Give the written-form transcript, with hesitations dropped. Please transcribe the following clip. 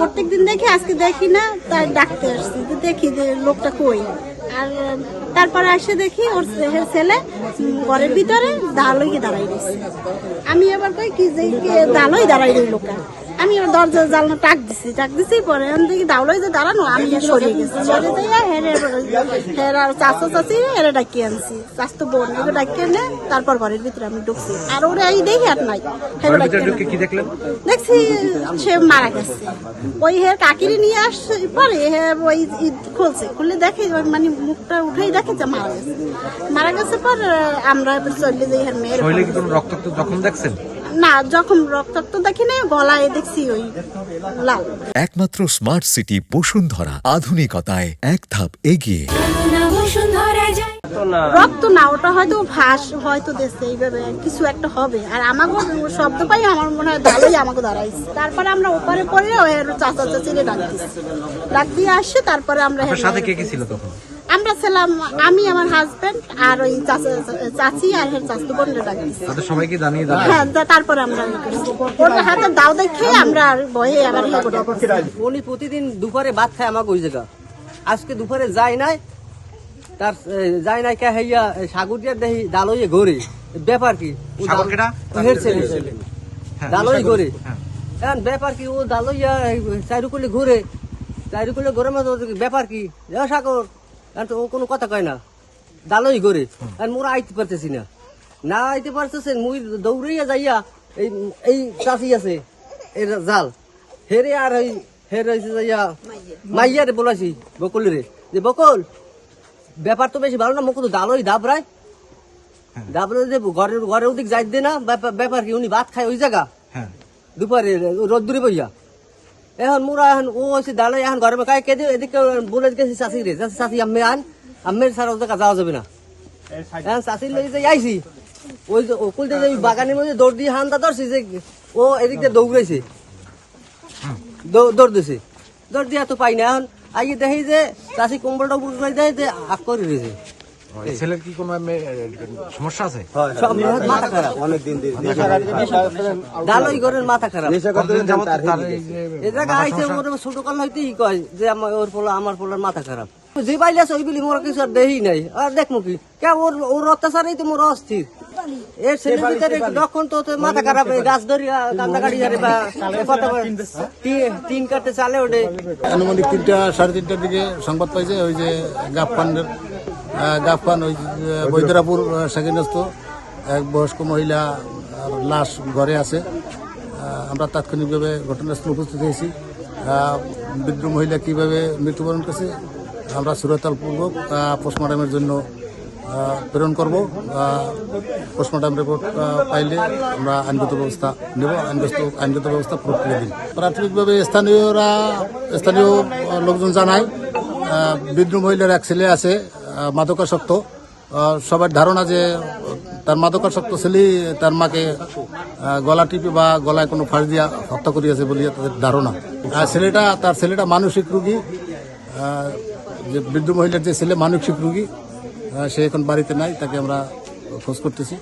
প্রত্যেকদিন দেখি, আজকে দেখি না, তাই ডাকতে আসছি, দেখি যে লোকটা কই। আর তারপরে এসে দেখি ওর ছেলে ঘরের ভিতরে দাঁড়িয়ে দাঁড়াই রয়েছে। আমি আবার কই কি যে দাঁড়াই দাঁড়াই রইল লোকটা। আমি ওর দরজা জানলা টাক দিছি পরে এখন দেখি দাওলাই যে দাঁড়ানো, আমি সরিয়ে গেছি। সরিয়ে দিয়ে হের আর চাচা চাচি এরা ডাকিয়ে আনছি, চাচতো বোন এগুলো ডাকিয়ে এনে তারপর ঘরের ভিতরে আমি ঢুকছি। আর ওরা এই দেখি আর নাই, দেখছি সে মারা গেছে। ওই হের কাকিরি নিয়ে আসছে পরে ওই খুলছে, খুললে দেখে মানে মুখটা উঠেই দেখে যে মারা গেছে। পর আমরা চলে যাই হের মেয়ের। রক্তাক্ত যখন দেখছেন না, যখন রক্তাক্ত দেখি না, গলায় দেখছি ওই লাল। একমাত্র স্মার্ট সিটি বসুন্ধরা, আধুনিকতায় এক ধাপ এগিয়ে। রক্ত না, ওটা হয়তো ভাস হয়তো দেশে এইভাবে কিছু একটা হবে। আর আমাকে শব্দ পাই আমার মনে হয় দাঁড়াই আমাকে দাঁড়াইছে। তারপরে আমরা ওপারে পড়ে চাচা চাচিরে ডাক দিয়ে আসছে। তারপরে আমরা সাথে কে কে ছিল তখন? আমরা ছিলাম আমি, আমার হাজবেন্ড আর ওই চাচি আর চাচতো বোনরা ডাকছি। সবাইকে জানিয়ে হ্যাঁ, তারপরে আমরা ওর হাতে দাও দেখে আমরা ভয়ে আবার উনি প্রতিদিন দুপুরে ভাত খায় আমাকে ওই জায়গা। আজকে দুপুরে যায় নাই, তার যায় নাই কে হইয়া সাগর দিয়ে দেখি দালইয়ে ঘরে। ব্যাপার কি দালই ঘরে, এখন ব্যাপার কি ও দালইয়া চারুকুলে ঘুরে, চারুকুলে ঘরের মধ্যে ব্যাপার কি সাগর, এখন তো ও কোনো কথা কয় না, দালই ঘরে। আর মোরা আইতে পারতেছি না আইতে পারতেছে, মুই দৌড়াইয়া যাইয়া এই চাষি আছে এই জাল হেরে, আর ওই হেরে যাইয়া মাইয়ারে বলাইছি বকুল রে, যে বকুল ব্যাপার তো বেশি ভালো না, মুখ তো দালই দাবরায় যে ঘরের ওদিক যাই দে না। ব্যাপার কি উনি ভাত খায় ওই জায়গা দুপুরে রোদ্দুরে বইয়া। এখন মোরা এখন ও হচ্ছে দালাই এখন ঘরে খায় কে এদিকে বলে গেছি চাষি রে, চাষি আমি আমের সারা ও জায়গা যাওয়া যাবে না। এখন চাষির লই যে আইছি ওই যে ওকুল যে বাগানের মধ্যে দৌড় দিয়ে হান্দা ধরছি যে ও এদিক দিয়ে দৌড়াইছে, দৌড় দিছে, দৌড় দিয়ে তো পাই না। এখন আইয়ে দেখি যে চাষি কম্বলটা উপর করে দেয় যে আগ করে দিয়েছে। ছেলের কি কোনো সমস্যা আছে? মাথা খারাপ, অনেকদিন দালই ঘরের মাথা খারাপ। এ জায়গা আইসে ওর ছোট কাল হইতেই কয় যে আমার পোলার মাথা খারাপ। যে বাইলে আছে ওই বিলি মোর কিছু আর দেহি নাই, আর দেখবো কি কে ওর অত্যাচারেই তো মোর অস্থির। এর ছেলের ভিতরে যখন তো মাথা খারাপ, গাছ ধরিয়া কান্দা কাটি যারে বা টিন কাটতে চালে ওঠে। আনুমানিক 3টা সাড়ে 3টার দিকে সংবাদ পাইছে ওই যে গাফপান ওই বৈদ্যরাপুর সেকেন্ডস্থ এক বয়স্ক মহিলা লাশ ঘরে আছে। আমরা তাৎক্ষণিকভাবে ঘটনাস্থলে উপস্থিত হয়েছি। বৃদ্ধ মহিলা কিভাবে মৃত্যুবরণ করেছে আমরা সুরতালপূর্বক পোস্টমর্টমের জন্য প্রেরণ করব। পোস্টমর্টম রিপোর্ট পাইলে আমরা আইনগত ব্যবস্থা নেব, আইনগত ব্যবস্থা প্রক্রিয়া দিই। প্রাথমিকভাবে স্থানীয় লোকজন জানায় বৃদ্ধ মহিলার এক ছেলে আছে মাদকাসক্ত। সবার ধারণা যে তার মাদকাসক্ত ছেলেই তার মাকে গলা টিপে বা গলায় কোনো ফাঁস দিয়া হত্যা করিয়াছে বলিয়া তাদের ধারণা। তার ছেলেটা মানসিক রোগী, যে বৃদ্ধ মহিলার যে ছেলে মানসিক রোগী, সে এখন বাড়িতে নাই, তাকে আমরা খোঁজ করতেছি।